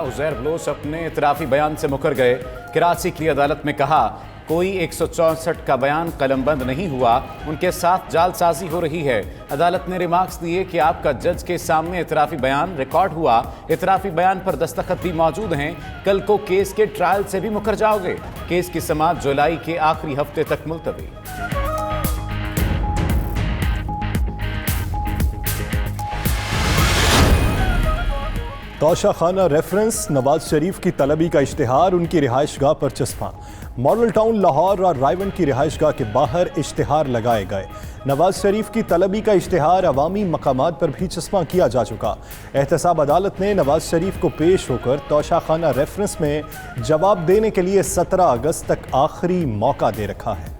Uzair Bloch अपने इतराफ़ी बयान से मुकर गए। कराची की अदालत में कहा कोई 164 का बयान कलमबंद नहीं हुआ, उनके साथ जालसाजी हो रही है। अदालत ने रिमार्क्स दिए कि आपका जज के सामने इतराफ़ी बयान रिकॉर्ड हुआ, इतराफ़ी बयान पर दस्तखत भी मौजूद हैं। कल को केस के ट्रायल से भी मुकर जाओगे। केस की समाअत जुलाई के आखिरी हफ्ते तक मुलतवी। तोशा खाना रेफरेंस, नवाज शरीफ की तलबी का इश्तिहार उनकी रिहाइशगाह पर चस्पा। मॉडल टाउन लाहौर और रायवन की रिहाइशगाह के बाहर इश्तिहार लगाए गए। नवाज शरीफ की तलबी का इश्तिहार अवामी मकामात पर भी चस्पा किया जा चुका। एहतसाब अदालत ने नवाज शरीफ को पेश होकर तोशा खाना रेफरेंस में जवाब देने के लिए 17 अगस्त तक आखिरी मौका दे रखा है।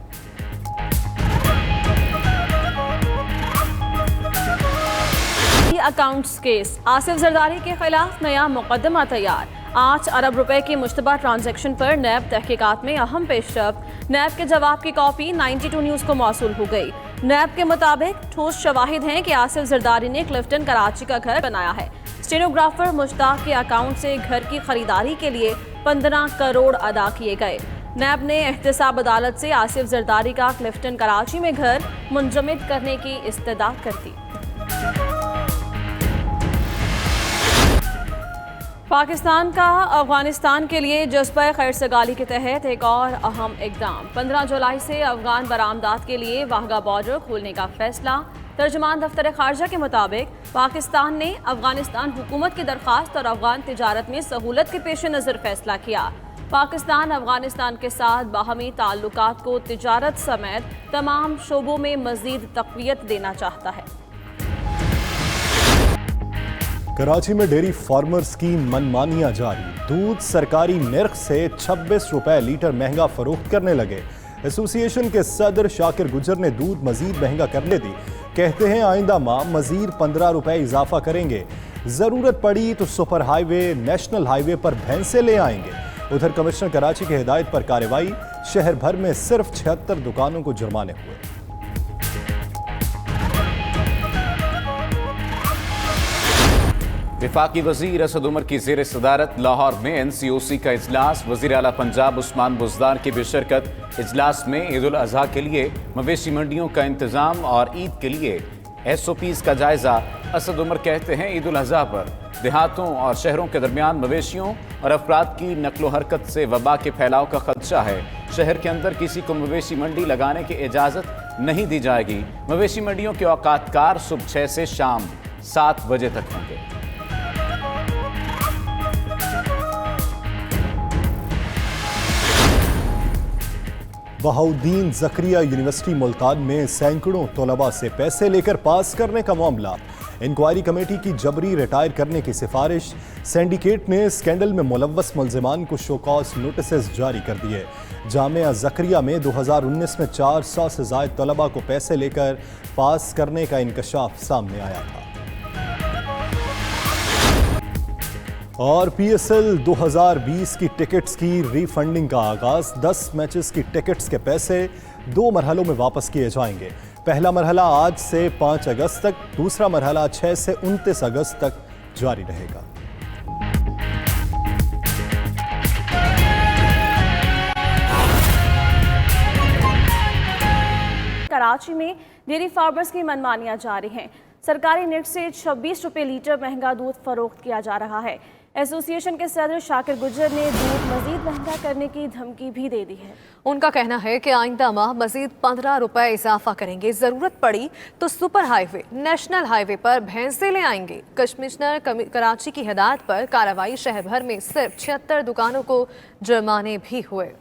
अकाउंट्स केस, आसिफ जरदारी के खिलाफ नया मुकदमा तैयार। 8 अरब रुपए की मुश्तबा ट्रांजैक्शन पर नैब तहकीकात में अहम पेशरफ्त। नैब के जवाब की कॉपी 92 न्यूज़ को मौसूल हो गई। नैब के मुताबिक ठोस शवाहिद हैं कि आसिफ जरदारी ने क्लिफ्टन कराची का घर बनाया है। स्टेनोग्राफर मुश्ताक के अकाउंट से घर की खरीदारी के लिए 15 करोड़ अदा किए गए। नैब ने एहतसाब अदालत से आसिफ जरदारी का क्लिफ्टन कराची में घर मुंजमद करने की इस्तदा कर दी। पाकिस्तान का अफगानिस्तान के लिए जज्बा खैरसगाली के तहत एक और अहम इकदाम। 15 जुलाई से अफगान बरामदात के लिए वाहगा बॉर्डर खोलने का फैसला। तर्जुमान दफ्तर खारजा के मुताबिक पाकिस्तान ने अफगानिस्तान हुकूमत की दरख्वास्त और अफगान तिजारत में सहूलत के पेश नज़र फैसला किया। पाकिस्तान अफगानिस्तान के साथ बाहमी ताल्लुकात को तिजारत समेत तमाम शोबों में मज़ीद तक़वियत देना चाहता है। कराची में डेयरी फार्मर्स की मनमानियां जारी। दूध सरकारी नर्ख से 26 रुपए लीटर महंगा फरोख्त करने लगे। एसोसिएशन के सदर शाकिर गुजर ने दूध मजीद महंगा करने दी। कहते हैं आइंदा माह मजीद 15 रुपए इजाफा करेंगे। जरूरत पड़ी तो सुपर हाईवे, नेशनल हाईवे पर भैंसे ले आएंगे। उधर कमिश्नर कराची की हिदायत पर कार्रवाई, शहर भर में सिर्फ 76 दुकानों को जुर्माने हुए। वफाकी वजीर असद उमर की ज़ेर सदारत लाहौर में NCOC का इजलास। वज़ीर आला पंजाब उस्मान बुज़दार की भी शिरकत। इजलास में ईद उल अज़हा के लिए मवेशी मंडियों का इंतज़ाम और ईद के लिए SOPs का जायज़ा। असद उमर कहते हैं ईद उल अज़हा पर देहातों और शहरों के दरमियान मवेशियों और अफराद की नकलो हरकत से वबा के फैलाव का खदशा है। शहर के अंदर किसी को मवेशी मंडी लगाने की इजाज़त नहीं दी जाएगी। मवेशी मंडियों के औकात कार सुबह 6 से शाम 7 बजे तक होंगे। बहाउद्दीन ज़करिया यूनिवर्सिटी मुल्तान में सैकड़ों तलबा से पैसे लेकर पास करने का मामला। इंक्वायरी कमेटी की जबरी रिटायर करने की सिफारिश। सिंडिकेट ने स्कैंडल में मुलव्वस मुल्जिमान को शोकॉज नोटिस जारी कर दिए। जामिया ज़करिया में 2019 में 400 से ज़ायद तलबा को पैसे लेकर पास करने का इंकशाफ सामने आया था। और PSL 2020 की टिकट्स की रिफंडिंग का आगाज। 10 मैचेस की टिकट्स के पैसे 2 मरहलों में वापस किए जाएंगे। पहला मरहला आज से 5 अगस्त तक, दूसरा मरहला 6 से 29 अगस्त तक जारी रहेगा। कराची में डेयरी फार्मर्स की मनमानियां जारी हैं। सरकारी नेट से 26 रुपए लीटर महंगा दूध फरोख्त किया जा रहा है। एसोसिएशन के सदर शाकिर गुजर ने दूध मजीद महंगा करने की धमकी भी दे दी है। उनका कहना है कि आइंदा माह मजीद 15 रुपए इजाफा करेंगे। जरूरत पड़ी तो सुपर हाईवे, नेशनल हाईवे पर भैंसे ले आएंगे। कमिश्नर कराची की हिदायत पर कार्रवाई, शहर भर में सिर्फ 76 दुकानों को जुर्माने भी हुए।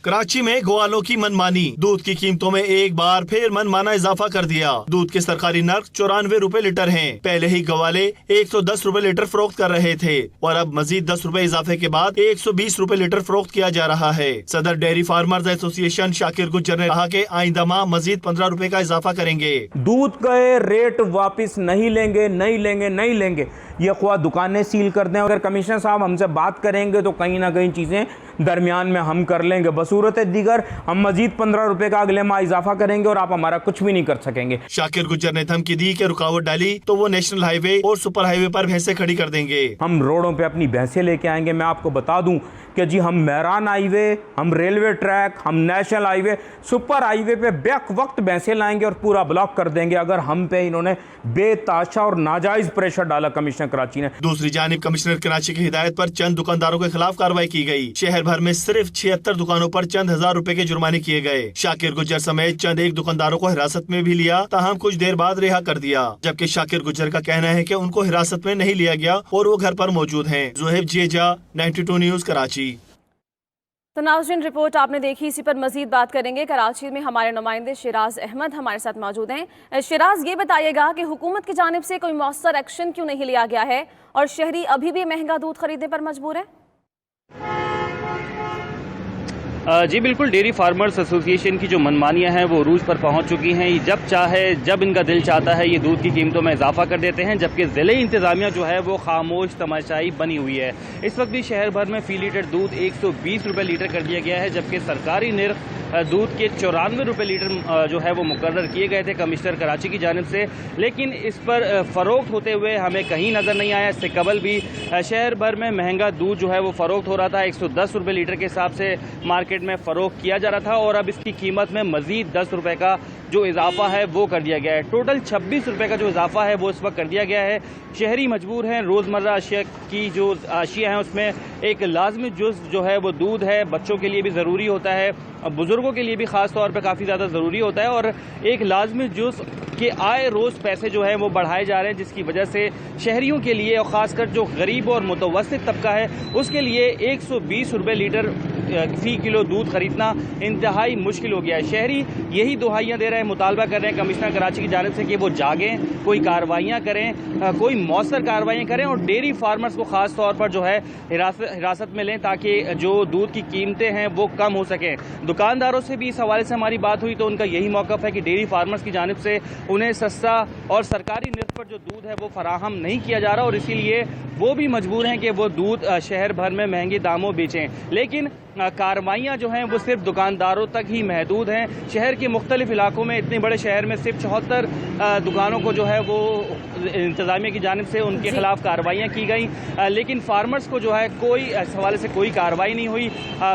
कराची में ग्वालों की मनमानी। दूध की कीमतों में एक बार फिर मनमाना इजाफा कर दिया। दूध के सरकारी नर्ख 94 रुपए लीटर हैं। पहले ही ग्वाले 110 रुपए लीटर फरोख्त कर रहे थे और अब मजीद 10 रुपए इजाफे के बाद 120 रुपए लीटर फरोख्त किया जा रहा है। सदर dairy farmers association Shakir Gujjar ने कहा कि आइंदा माह मजीद 15 रुपए का इजाफा करेंगे। दूध के रेट वापिस नहीं लेंगे। ये ख्वाह दुकानें सील कर दें। अगर कमिश्नर साहब हमसे बात करेंगे तो कहीं ना कहीं चीज़ें दरमियान में हम कर लेंगे, बसूरत दीगर हम मजीद 15 रुपए का अगले माह इजाफा करेंगे और आप हमारा कुछ भी नहीं कर सकेंगे। शाकिर गुज्जर ने धमकी दी कि रुकावट डाली तो वो नेशनल हाईवे और सुपर हाईवे पर भैंसें खड़ी कर देंगे। हम रोडों पे अपनी भैंसें लेके आएंगे। मैं आपको बता दूं कि जी हम मैरान हाईवे, हम रेलवे ट्रैक, हम नेशनल हाईवे, सुपर हाईवे पे बेक वक्त भैंसें लाएंगे और पूरा ब्लॉक कर देंगे अगर हम पे इन्होंने बेताशा और नाजायज प्रेशर डाला कमिश्नर कराची ने। दूसरी जानिब कमिश्नर कराची की हिदायत पर चंद दुकानदारों के खिलाफ कार्रवाई की गई। शहर भर में सिर्फ 76 दुकानों पर चंद हजार रुपए के जुर्माने किए गए। शाकिर गुज्जर समेत चंद एक दुकानदारों को हिरासत में भी लिया, ताहम कुछ देर बाद रिहा कर दिया। जबकि शाकिर गुज्जर का कहना है कि उनको हिरासत में नहीं लिया गया और वो घर पर मौजूद हैं। Zuheb Jeddah, 92 news Karachi. तो नाज़रीन, रिपोर्ट आपने देखी, इसी पर मजीद बात करेंगे। कराची में हमारे नुमाइंदे शिराज अहमद हमारे साथ मौजूद हैं। शिराज, ये बताइएगा कि हुकूमत की जानिब से कोई मौसर एक्शन क्यों नहीं लिया गया है और शहरी अभी भी महंगा दूध खरीदने पर मजबूर है? जी बिल्कुल, डेयरी फार्मर्स एसोसिएशन की जो मनमानियां हैं वो रूज पर पहुंच चुकी हैं। जब चाहे, जब इनका दिल चाहता है, ये दूध की कीमतों में इजाफा कर देते हैं, जबकि ज़िले इंतजामिया जो है वो खामोश तमाशाई बनी हुई है। इस वक्त भी शहर भर में फी लीटर दूध 120 रुपये लीटर कर दिया गया है, जबकि सरकारी निर्ख दूध के 94 रुपये लीटर जो है वो मुकर्रर किए गए थे कमिश्नर कराची की जानिब से। लेकिन इस पर फ़रोख्त होते हुए हमें कहीं नज़र नहीं आया। इससे कबल भी शहर भर में महंगा दूध जो है वो फ़रोख्त हो रहा था, 110 रुपये लीटर के हिसाब से मार्केट में फ़रोख्त किया जा रहा था और अब इसकी कीमत में मज़ीद 10 रुपये का जो इजाफा है वो कर दिया गया है। टोटल 26 रुपये का जो इजाफा है वो इस वक्त कर दिया गया है। शहरी मजबूर हैं। रोज़मर्रा अशिया की जो अशिया हैं उसमें एक लाजमी जुज़ जो है वो दूध है। बच्चों के लिए भी ज़रूरी होता है, बुज़ुर्गों के लिए भी ख़ास तौर पर काफ़ी ज़्यादा ज़रूरी होता है और एक लाजमी जुज़ के आए रोज़ पैसे जो है वो बढ़ाए जा रहे हैं, जिसकी वजह से शहरियों के लिए और ख़ासकर जो गरीब और मुतवस्सित तबका है उसके लिए 120 रुपये लीटर फ़ी किलो दूध खरीदना इंतहाई मुश्किल हो गया है। शहरी यही दुहाइयाँ दे रहे हैं, मुतालबा कर रहे हैं कमिश्नर कराची की जानिब से कि वो जागें, कोई कार्रवाइयाँ करें, कोई मौसर कार्रवाइयाँ करें और डेयरी फार्मर्स को ख़ास तौर पर जो है हिरासत में लें ताकि जो दूध की कीमतें हैं वो कम हो सकें। दुकानदारों से भी इस हवाले से हमारी बात हुई तो उनका यही मौक़िफ़ है कि डेयरी फार्मर्स की जानिब से उन्हें सस्ता और सरकारी निर्ख पर जो दूध है वो फराहम नहीं किया जा रहा और इसीलिए वो भी मजबूर हैं कि वो दूध शहर भर में महंगे दामों बेचें। लेकिन कार्रवाइयाँ जो हैं वो सिर्फ दुकानदारों तक ही महदूद हैं। शहर के मुख्तलिफ इलाकों में, इतने बड़े शहर में सिर्फ 74 दुकानों को जो है वो इंतजामिया की जानिब से उनके खिलाफ कार्रवाइयाँ की गई, लेकिन फार्मर्स को जो है कोई इस हवाले से कोई कार्रवाई नहीं हुई।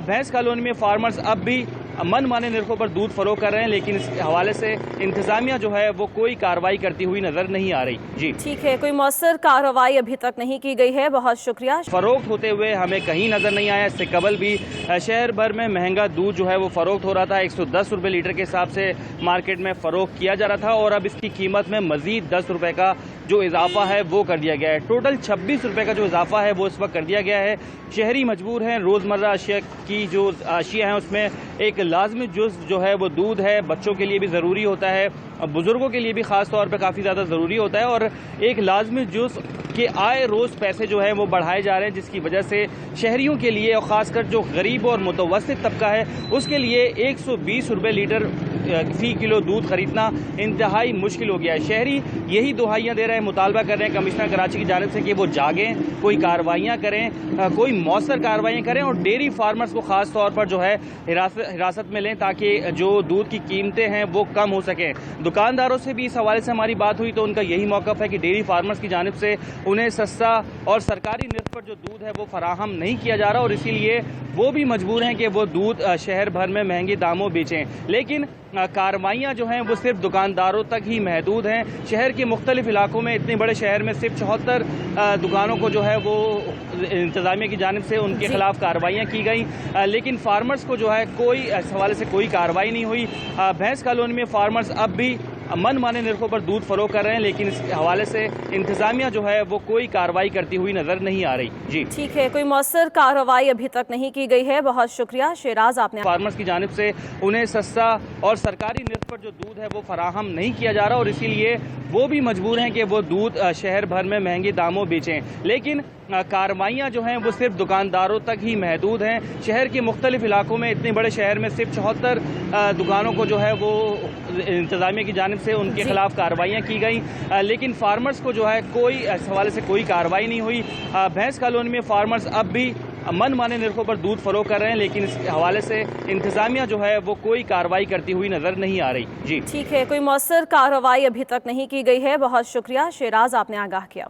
भैंस कॉलोनी में फार्मर्स अब भी मन माने निर्खों पर दूध फरोख्त कर रहे हैं, लेकिन इस हवाले से इंतजामिया जो है वो कोई कार्रवाई करती हुई नजर नहीं आ रही। जी ठीक है, कोई मौसर कार्रवाई अभी तक नहीं की गई है, बहुत शुक्रिया। फरोख्त होते हुए हमें कहीं नजर नहीं आया। इससे कबल भी शहर भर में महंगा दूध जो है वो फरोख्त हो रहा था, 110 रुपये लीटर के हिसाब से मार्केट में फरोख्त किया जा रहा था और अब इसकी कीमत में मजीद 10 रुपये का जो इजाफा है वो कर दिया गया है। टोटल 26 रुपये का जो इजाफा है वो इस वक्त कर दिया गया है। शहरी मजबूर हैं। रोज़मर्रा अशिया की जो अशिया हैं उसमें एक लाजमी जुज़ जो है वो दूध है। बच्चों के लिए भी ज़रूरी होता है, बुज़ुर्गों के लिए भी ख़ास तौर पर काफ़ी ज़्यादा ज़रूरी होता है और एक लाजमी जुज़ के आए रोज़ पैसे जो है वो बढ़ाए जा रहे हैं, जिसकी वजह से शहरियों के लिए और ख़ासकर जो गरीब और मुतवस्सित तबका है उसके लिए 120 रुपये लीटर फ़ी किलो दूध खरीदना इंतहाई मुश्किल हो गया है। शहरी यही दुहाइयाँ दे रहे हैं, मुतालबा कर रहे हैं कमिश्नर कराची की जानिब से कि वो जागें, कोई कार्रवाइयाँ करें, कोई मौसर कार्रवाइयाँ करें और डेयरी फार्मर्स को ख़ास तौर पर जो है हिरासत में लें ताकि जो दूध की कीमतें हैं वो कम हो सकें। दुकानदारों से भी इस हवाले से हमारी बात हुई तो उनका यही मौक़िफ़ है कि डेयरी फार्मर्स की जानिब से उन्हें सस्ता और सरकारी निर्ख पर जो दूध है वो फराहम नहीं किया जा रहा और इसीलिए वो भी मजबूर हैं कि वो दूध शहर भर में महंगे दामों बेचें। लेकिन कार्रवाइयाँ जो हैं वो सिर्फ दुकानदारों तक ही महदूद हैं। शहर के मुख्तलिफ इलाकों में, इतने बड़े शहर में सिर्फ 74 दुकानों को जो है वो इंतजामिया की जानिब से उनके खिलाफ कार्रवाइयाँ की गई, लेकिन फार्मर्स को जो है कोई इस हवाले से कोई कार्रवाई नहीं हुई। भैंस कॉलोनी में फार्मर्स अब भी मन माने निर्खों पर दूध फरोख्त कर रहे हैं, लेकिन इस हवाले से इंतजामिया जो है वो कोई कार्रवाई करती हुई नजर नहीं आ रही। जी ठीक है, कोई मौसर कार्रवाई अभी तक नहीं की गई है, बहुत शुक्रिया शिराज। आपने फार्मर्स की जानिब से उन्हें सस्ता और सरकारी निर्ख पर जो दूध है वो फराहम नहीं किया जा रहा और इसीलिए वो भी मजबूर हैं कि वो दूध शहर भर में महंगे दामों बेचें। लेकिन कार्रवाइयाँ जो हैं वो सिर्फ दुकानदारों तक ही महदूद हैं। शहर के मुख्तलिफ इलाकों में, इतने बड़े शहर में सिर्फ 74 दुकानों को जो है वो इंतजामिया की जानिब से उनके खिलाफ कार्रवाइयाँ की गई, लेकिन फार्मर्स को जो है कोई इस हवाले से कोई कार्रवाई नहीं हुई। भैंस कॉलोनी में फार्मर्स अब भी मनमाने निर्खों पर दूध फरोख्त कर रहे हैं, लेकिन इस हवाले से इंतजामिया जो है वो कोई कार्रवाई करती हुई नजर नहीं आ रही। जी ठीक है, कोई मौसर कार्रवाई अभी तक नहीं की गई है। बहुत शुक्रिया शेराज, आपने आगाह किया।